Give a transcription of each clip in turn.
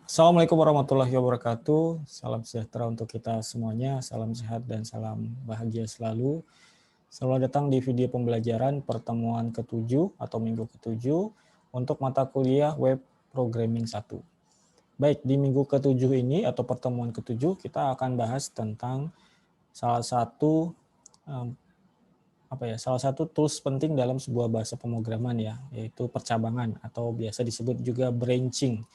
Assalamualaikum warahmatullahi wabarakatuh. Salam sejahtera untuk kita semuanya. Salam sehat dan salam bahagia selalu. Selamat datang di video pembelajaran pertemuan ke-7 atau minggu ke-7 untuk mata kuliah Web Programming 1. Baik, di minggu ke-7 ini atau pertemuan ke-7 kita akan bahas tentang salah satu tools penting dalam sebuah bahasa pemrograman ya, yaitu percabangan atau biasa disebut juga branching.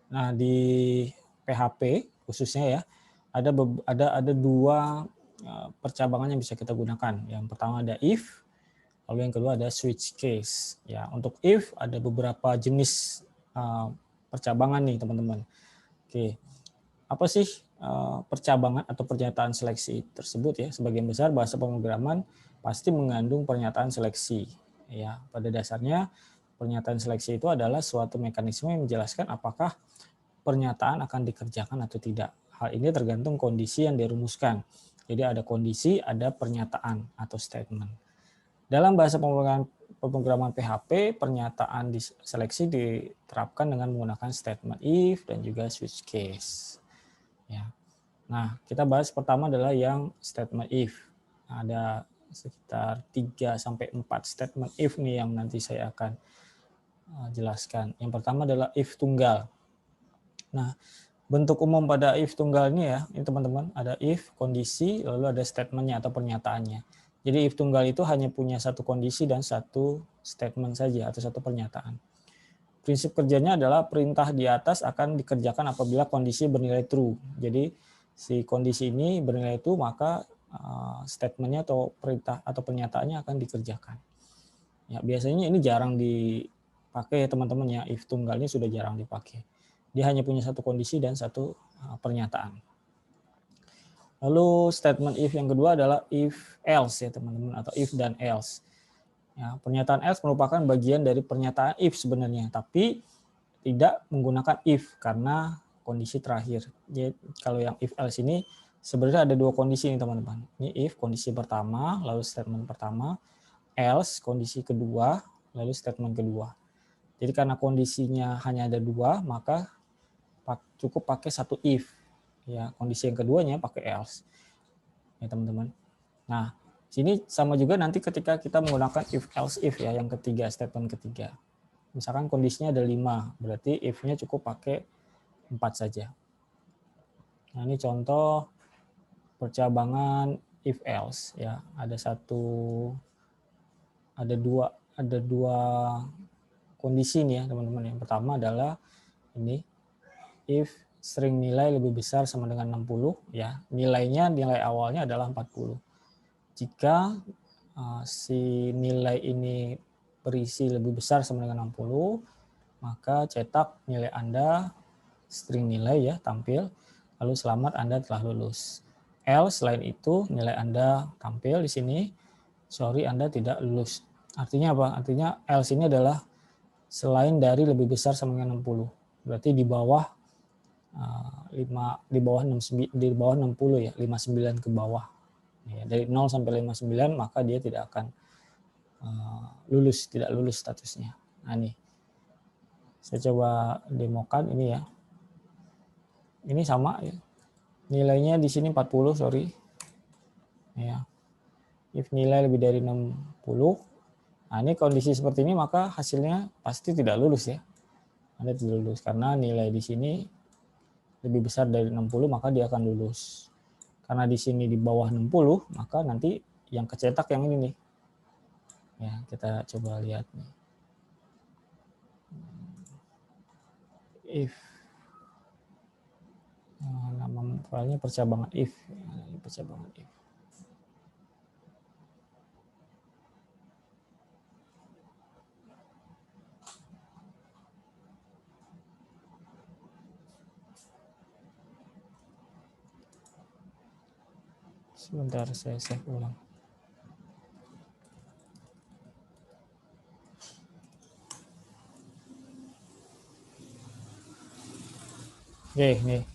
Nah, di PHP khususnya ya, ada dua percabangan yang bisa kita gunakan. Yang pertama ada if, lalu yang kedua ada switch case. Ya, untuk if ada beberapa jenis percabangan nih, teman-teman. Oke. Apa sih percabangan atau pernyataan seleksi tersebut ya? Sebagian besar bahasa pemrograman pasti mengandung pernyataan seleksi. Ya, pada dasarnya pernyataan seleksi itu adalah suatu mekanisme yang menjelaskan apakah pernyataan akan dikerjakan atau tidak. Hal ini tergantung kondisi yang dirumuskan. Jadi ada kondisi, ada pernyataan atau statement. Dalam bahasa pemrograman PHP, pernyataan seleksi diterapkan dengan menggunakan statement if dan juga switch case. Ya. Nah, kita bahas pertama adalah yang statement if. Ada sekitar 3-4 statement if nih yang nanti saya akan jelaskan. Yang pertama adalah if tunggal. Nah, bentuk umum pada if tunggal ini ya, ini teman-teman, ada if, kondisi, lalu ada statementnya atau pernyataannya. Jadi if tunggal itu hanya punya satu kondisi dan satu statement saja atau satu pernyataan. Prinsip kerjanya adalah perintah di atas akan dikerjakan apabila kondisi bernilai true. Jadi si kondisi ini bernilai true, maka statementnya atau perintah atau pernyataannya akan dikerjakan. Ya, biasanya ini jarang dipakai teman-teman ya, if tunggal ini sudah jarang dipakai. Dia hanya punya satu kondisi dan satu pernyataan. Lalu statement if yang kedua adalah if else ya teman-teman, atau if dan else. Ya, pernyataan else merupakan bagian dari pernyataan if sebenarnya, tapi tidak menggunakan if karena kondisi terakhir. Jadi kalau yang if else ini sebenarnya ada dua kondisi nih teman-teman. Ini if kondisi pertama, lalu statement pertama, else kondisi kedua, lalu statement kedua. Jadi karena kondisinya hanya ada dua, maka cukup pakai satu if. Ya, kondisi yang keduanya pakai else. Ya, teman-teman. Nah, sini sama juga nanti ketika kita menggunakan if else if ya, yang ketiga, statement ketiga. Misalkan kondisinya ada 5, berarti if-nya cukup pakai 4 saja. Nah, ini contoh percabangan if else ya. Ada dua kondisi nih ya, teman-teman. Yang pertama adalah ini if string nilai lebih besar sama dengan 60 ya. Nilai awalnya adalah 40. Jika si nilai ini berisi lebih besar sama dengan 60, maka cetak nilai Anda, string nilai ya, tampil, lalu selamat Anda telah lulus. Else selain itu nilai Anda tampil di sini, sorry Anda tidak lulus. Artinya apa? Artinya else ini adalah selain dari lebih besar sama dengan 60. Berarti di bawah 60 ya, 59 ke bawah. Ya, dari 0 sampai 59 maka dia tidak akan tidak lulus statusnya. Nah, nih. Saya coba demokan ini ya. Ini sama ya. Nilainya di sini 40, sorry. Ya. If nilai lebih dari 60, nah ini kondisi seperti ini maka hasilnya pasti tidak lulus ya. Anda tidak lulus karena nilai di sini lebih besar dari 60 maka dia akan lulus. Karena di sini di bawah 60 maka nanti yang kecetak yang ini nih. Ya, kita coba lihat nih. If nama filenya percabangan if. Percabangan if. Sebentar saya save ulang. Oke, nih.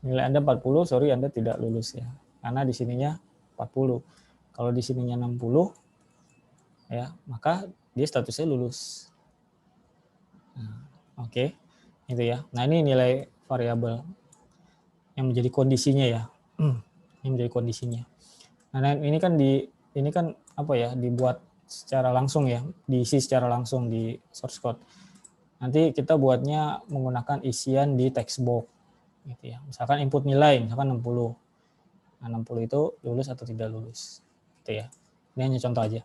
Nilai Anda 40, sorry Anda tidak lulus ya. Karena di sininya 40. Kalau di sininya 60 ya, maka dia statusnya lulus. Nah, oke. Itu ya. Nah, ini nilai variabel yang menjadi kondisinya ya. Ini menjadi kondisinya. Nah, ini kan apa ya, dibuat secara langsung ya, diisi secara langsung di source code. Nanti kita buatnya menggunakan isian di text box gitu ya. Misalkan input nilai misalkan 60. Nah, 60 itu lulus atau tidak lulus. Gitu ya. Ini hanya contoh aja.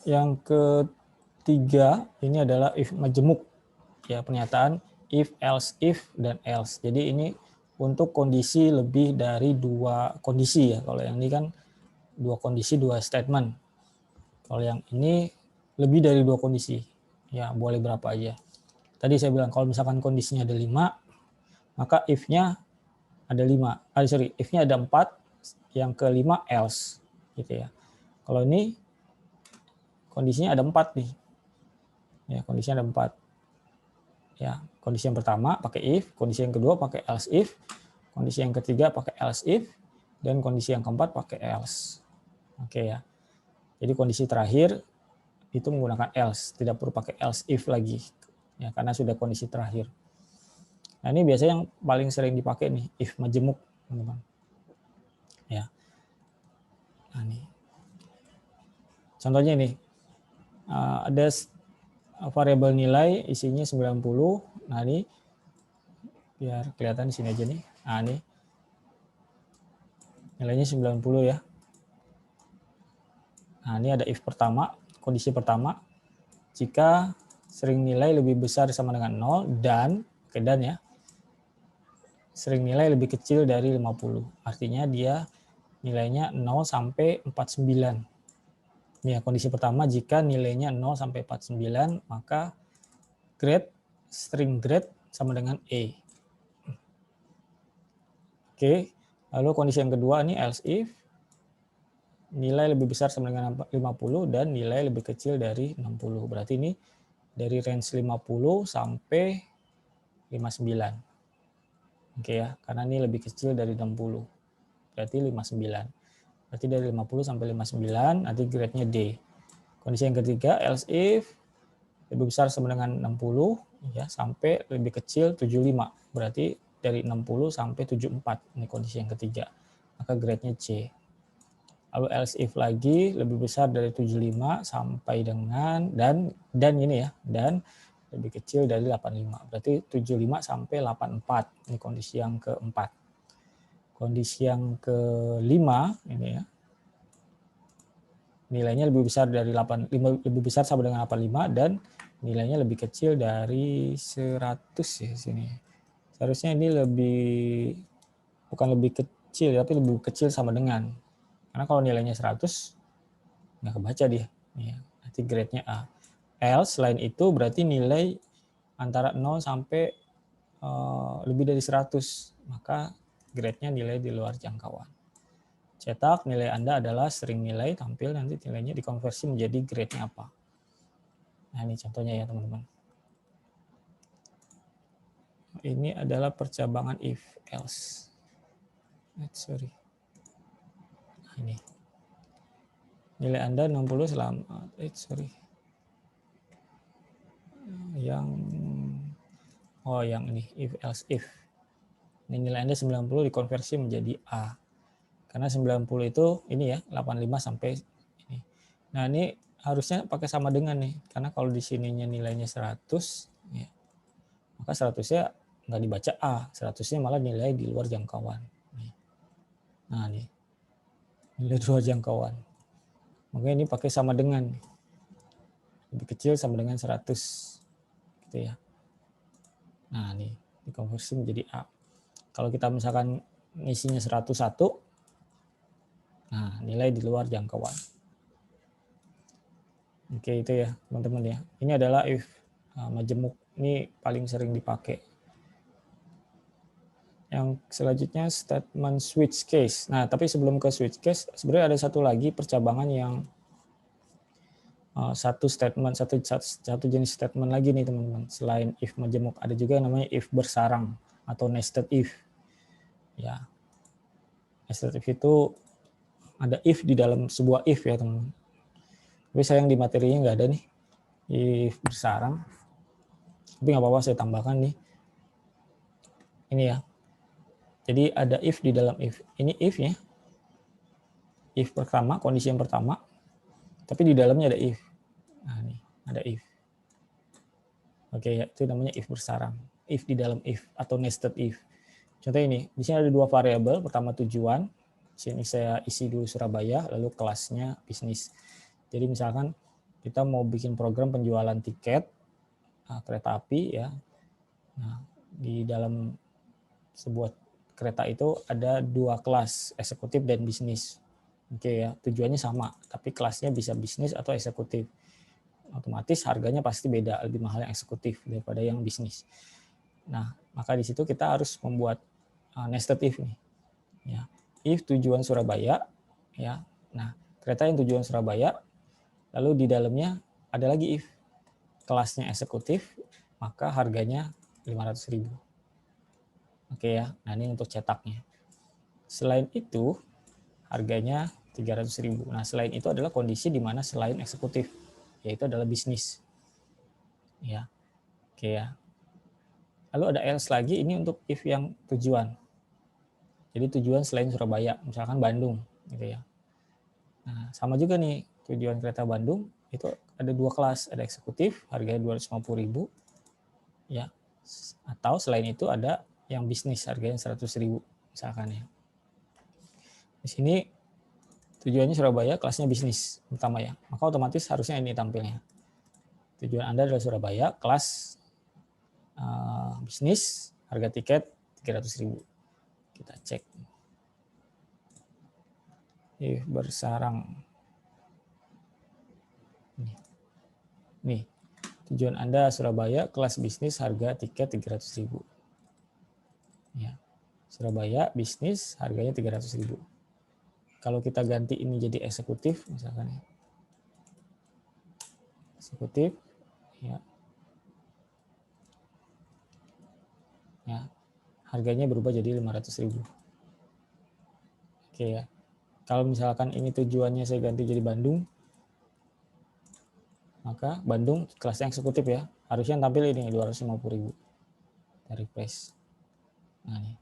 Yang ketiga ini adalah if majemuk. Ya, pernyataan if, else, if, dan else. Jadi ini untuk kondisi lebih dari 2 kondisi ya. Kalau yang ini kan 2 kondisi, 2 statement. Kalau yang ini lebih dari 2 kondisi. Ya, boleh berapa aja. Tadi saya bilang kalau misalkan kondisinya ada 5, maka if-nya ada 5. If-nya ada 4, yang kelima else gitu ya. Kalau ini kondisinya ada 4 nih. Ya, kondisinya ada 4. Ya, kondisi yang pertama pakai if, kondisi yang kedua pakai else if, kondisi yang ketiga pakai else if, dan kondisi yang keempat pakai else. Oke ya. Jadi kondisi terakhir itu menggunakan else, tidak perlu pakai else if lagi. Ya, karena sudah kondisi terakhir. Nah, ini biasanya yang paling sering dipakai nih, if majemuk, teman-teman. Ya. Nah, ini. Contohnya nih, ada variabel nilai isinya 90. Nah, ini biar kelihatan di sini aja nih. Nah, ini nilainya 90 ya. Nah, ini ada if pertama, kondisi pertama. Jika sering nilai lebih besar sama dengan 0 dan ya, sering nilai lebih kecil dari 50. Artinya dia nilainya 0 sampai 49. Ini ya, kondisi pertama jika nilainya 0 sampai 49, maka grade, string grade sama dengan E. Oke, lalu kondisi yang kedua ini else if, nilai lebih besar sama dengan 50 dan nilai lebih kecil dari 60. Berarti ini dari range 50 sampai 59. Oke ya, karena ini lebih kecil dari 60. Berarti 59. Berarti dari 50 sampai 59, nanti grade-nya D. Kondisi yang ketiga, else if, lebih besar sama dengan 60, ya, sampai lebih kecil 75. Berarti dari 60 sampai 74. Ini kondisi yang ketiga. Maka grade-nya C. Lalu else if lagi lebih besar dari 75 sampai dengan dan ini ya, dan lebih kecil dari 85. Berarti 75 sampai 84. Ini kondisi yang keempat. Kondisi yang kelima ini ya. Nilainya lebih besar dari 85, lebih besar sama dengan 85 dan nilainya lebih kecil dari 100 ya sini. Seharusnya ini bukan lebih kecil tapi lebih kecil sama dengan. Karena kalau nilainya 100, nggak kebaca dia. Ya, nanti grade-nya A. Else, selain itu berarti nilai antara 0 sampai lebih dari 100. Maka grade-nya nilai di luar jangkauan. Cetak, nilai Anda adalah string nilai, tampil nanti nilainya dikonversi menjadi grade-nya apa. Nah, ini contohnya ya teman-teman. Ini adalah percabangan if, else. Sorry. Nah, ini. Nilai Anda 60 selama sorry. Yang ini if else if. Ini nilai Anda 90 dikonversi menjadi A. Karena 90 itu ini ya 85 sampai ini. Nah, ini harusnya pakai sama dengan nih. Karena kalau di sininya nilainya 100 ya. Maka 100-nya nggak dibaca A, 100-nya malah nilai di luar jangkauan. Nah, nih. Nilai di luar jangkauan. Makanya ini pakai sama dengan. Lebih kecil sama dengan 100. Gitu ya. Nah, nih. Dikonversi menjadi A. Kalau kita misalkan ngisinya 101, nah nilai di luar jangkauan. Oke, itu ya teman-teman ya. Ini adalah if majemuk. Ini paling sering dipakai. Yang selanjutnya statement switch case. Nah, tapi sebelum ke switch case, sebenarnya ada satu lagi percabangan yang satu jenis statement lagi nih teman-teman. Selain if majemuk, ada juga yang namanya if bersarang atau nested if. Ya, nested if itu ada if di dalam sebuah if ya teman-teman. Tapi sayang di materinya nggak ada nih. if bersarang. Tapi nggak apa-apa saya tambahkan nih. Ini ya. Jadi ada if di dalam if. Ini if ya. If pertama, kondisi yang pertama. Tapi di dalamnya ada if. Nah, nih, ada if. Oke, ya, itu namanya if bersarang. If di dalam if atau nested if. Contoh ini, di sini ada dua variabel. Pertama tujuan. Di sini saya isi dulu Surabaya, lalu kelasnya bisnis. Jadi misalkan kita mau bikin program penjualan tiket kereta api ya. Nah, di dalam sebuah kereta itu ada dua kelas, eksekutif dan bisnis. Oke ya, tujuannya sama, tapi kelasnya bisa bisnis atau eksekutif. Otomatis harganya pasti beda, lebih mahal yang eksekutif daripada yang bisnis. Nah, maka di situ kita harus membuat nested if nih. Ya. If tujuan Surabaya, ya. Nah, kereta yang tujuan Surabaya, lalu di dalamnya ada lagi if kelasnya eksekutif, maka harganya 500.000. Oke ya. Nah, ini untuk cetaknya. Selain itu, harganya 300.000. Nah, selain itu adalah kondisi di mana selain eksekutif, yaitu adalah bisnis. Ya. Oke ya. Lalu ada else lagi, ini untuk if yang tujuan. Jadi tujuan selain Surabaya, misalkan Bandung gitu ya. Nah, sama juga nih, tujuan kereta Bandung itu ada dua kelas, ada eksekutif harganya 250.000 ya. Atau selain itu ada yang bisnis harganya 100.000 misalkan ya. Di sini tujuannya Surabaya, kelasnya bisnis pertama ya. Maka otomatis harusnya ini tampilnya. Tujuan Anda adalah Surabaya, kelas bisnis, harga tiket 300.000. Kita cek. If bersarang. Nih, tujuan Anda Surabaya, kelas bisnis, harga tiket 300.000. Ya. Surabaya, bisnis, harganya 300.000. Kalau kita ganti ini jadi eksekutif, misalkan ya. Eksekutif, ya. Ya. Harganya berubah jadi 500.000. Oke ya. Kalau misalkan ini tujuannya saya ganti jadi Bandung, maka Bandung kelasnya eksekutif ya. Harusnya tampil ini 250.000. Dari price. Nah, nih.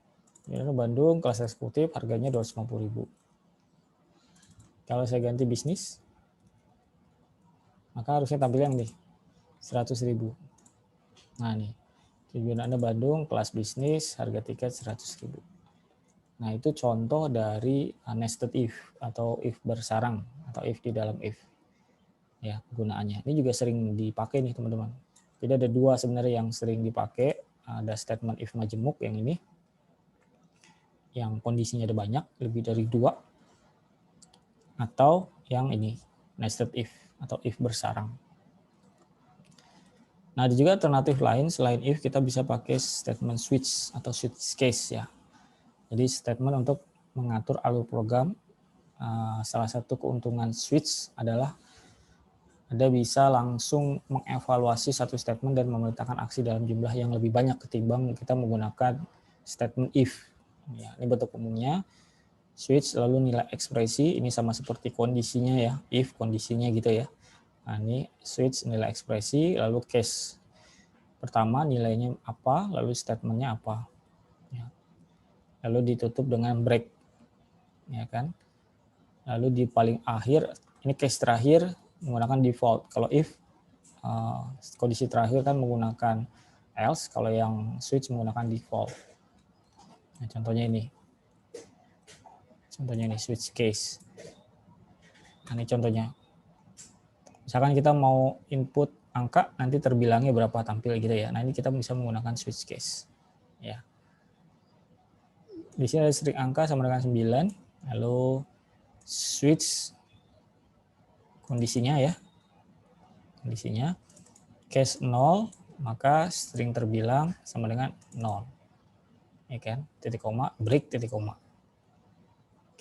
Ini Bandung kelas eksekutif harganya 250.000. Kalau saya ganti bisnis, maka harusnya tampil yang nih 100.000. Nah, nih. Tujuan Anda Bandung, kelas bisnis, harga tiket 100.000. Nah, itu contoh dari nested if atau if bersarang atau if di dalam if. Ya, penggunaannya. Ini juga sering dipakai nih, teman-teman. Jadi ada dua sebenarnya yang sering dipakai. Ada statement if majemuk yang ini. Yang kondisinya ada banyak, lebih dari 2. Atau yang ini, nested if atau if bersarang. Nah, ada juga alternatif lain selain if kita bisa pakai statement switch atau switch case ya. Jadi statement untuk mengatur alur program. Salah satu keuntungan switch adalah Anda bisa langsung mengevaluasi satu statement dan memerintahkan aksi dalam jumlah yang lebih banyak ketimbang kita menggunakan statement if. Ya, ini bentuk umumnya. Switch lalu nilai ekspresi, ini sama seperti kondisinya ya, if kondisinya gitu ya. Nah, ini switch nilai ekspresi, lalu case pertama nilainya apa, lalu statementnya apa. Ya. Lalu ditutup dengan break, ya kan. Lalu di paling akhir, ini case terakhir menggunakan default. Kalau if, kondisi terakhir kan menggunakan else, kalau yang switch menggunakan default. Nah, contohnya ini. Contohnya ini switch case. Nah, ini contohnya. Misalkan kita mau input angka, nanti terbilangnya berapa tampil gitu ya. Nah, ini kita bisa menggunakan switch case. Ya. Di sini ada string angka sama dengan 9, lalu switch kondisinya ya. Kondisinya case 0, maka string terbilang sama dengan 0. Ya kan? Titik koma, break titik koma.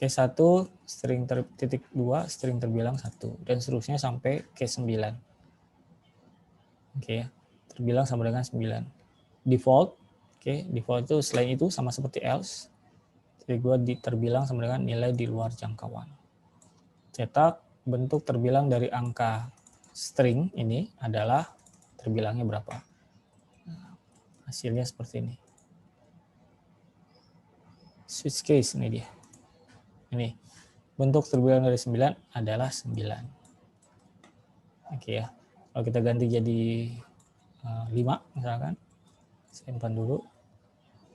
Case 1, string titik 2, string terbilang 1, dan seterusnya sampai case 9. Oke, terbilang sama dengan 9. Default, oke, default itu selain itu sama seperti else. Jadi gue terbilang sama dengan nilai di luar jangkauan. Cetak bentuk terbilang dari angka. string ini adalah terbilangnya berapa. Nah, hasilnya seperti ini. Switch case ini dia. Ini bentuk terbilang dari 9 adalah 9. Oke ya. Kalau kita ganti jadi 5 misalkan, simpan dulu,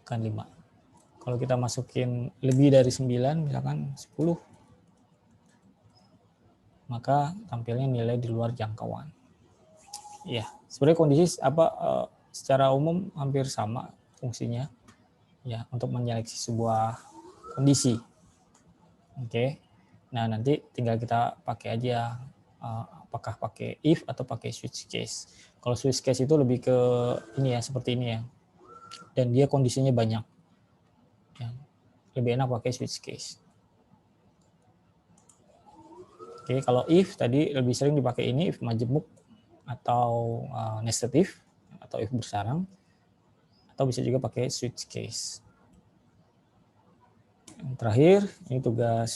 kan 5. Kalau kita masukin lebih dari 9 misalkan 10, maka tampilnya nilai di luar jangkauan. Ya, sebenarnya kondisi secara umum hampir sama fungsinya ya untuk menyeleksi sebuah kondisi. Oke. Nah, nanti tinggal kita pakai aja apakah pakai if atau pakai switch case. Kalau switch case itu lebih ke ini ya, seperti ini ya. Dan dia kondisinya banyak. Ya, lebih enak pakai switch case. Oke, kalau if tadi lebih sering dipakai ini if majemuk atau nested if atau if bersarang, atau bisa juga pakai switch case. Yang terakhir, ini tugas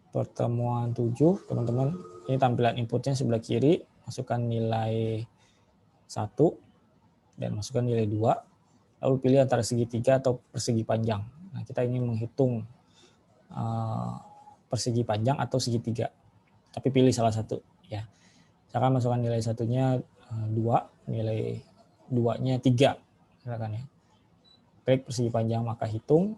pertemuan 7, teman-teman. Ini tampilan inputnya sebelah kiri, masukkan nilai 1 dan masukkan nilai 2, lalu pilih antara segitiga atau persegi panjang. Nah, kita ingin menghitung persegi panjang atau segitiga, tapi pilih salah satu ya. Misalkan masukkan nilai satunya 2, nilai 2-nya 3 misalkan ya. Klik persegi panjang, maka hitung,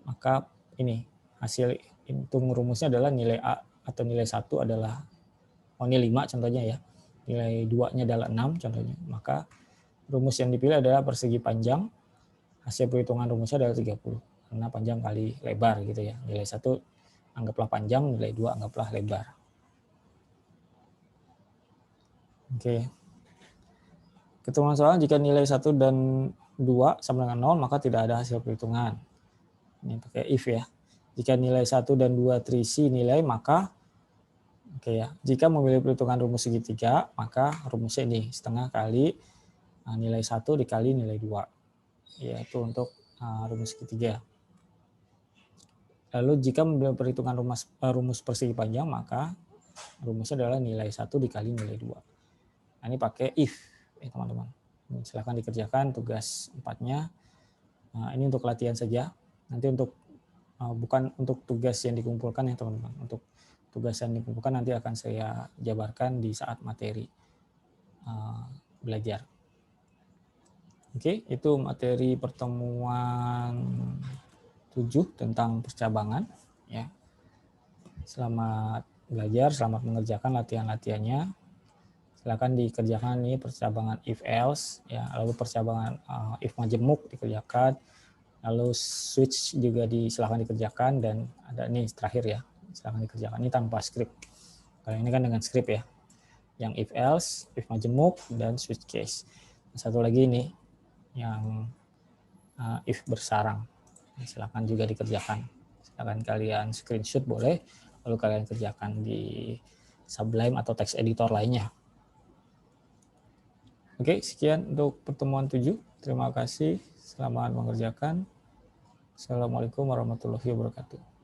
maka ini hasil hitung rumusnya adalah nilai A atau nilai 1 adalah ini 5 contohnya ya, nilai 2-nya adalah 6 contohnya, maka rumus yang dipilih adalah persegi panjang, hasil perhitungan rumusnya adalah 30 karena panjang kali lebar gitu ya. Nilai 1 anggaplah panjang, nilai 2 anggaplah lebar. Oke. Ketemuan soal jika nilai 1 dan 2 sama dengan 0 maka tidak ada hasil perhitungan. Ini pakai if ya. Jika nilai 1 dan 2 terisi nilai maka oke ya. Jika memilih perhitungan rumus segitiga maka rumusnya ini setengah kali nilai 1 dikali nilai 2. Yaitu untuk rumus segitiga. Lalu jika memilih perhitungan rumus persegi panjang maka rumusnya adalah nilai 1 dikali nilai 2. Nah, ini pakai if ya teman-teman. Silahkan dikerjakan tugas 4-nya. Nah, ini untuk latihan saja. Nanti untuk bukan untuk tugas yang dikumpulkan ya teman-teman. Untuk tugas yang dikumpulkan nanti akan saya jabarkan di saat materi belajar. Oke, itu materi pertemuan 7 tentang percabangan ya. Selamat belajar, selamat mengerjakan latihan-latihannya. Silakan dikerjakan nih percabangan if else ya, lalu percabangan if majemuk dikerjakan, lalu switch juga silakan dikerjakan, dan ada nih terakhir ya, silakan dikerjakan ini tanpa script. Kalau ini kan dengan script ya, yang if else, if majemuk, dan switch case. Satu lagi ini yang if bersarang, silakan juga dikerjakan. Silakan kalian screenshot boleh, lalu kalian kerjakan di Sublime atau text editor lainnya. Oke, sekian untuk pertemuan 7. Terima kasih. Selamat mengerjakan. Assalamualaikum warahmatullahi wabarakatuh.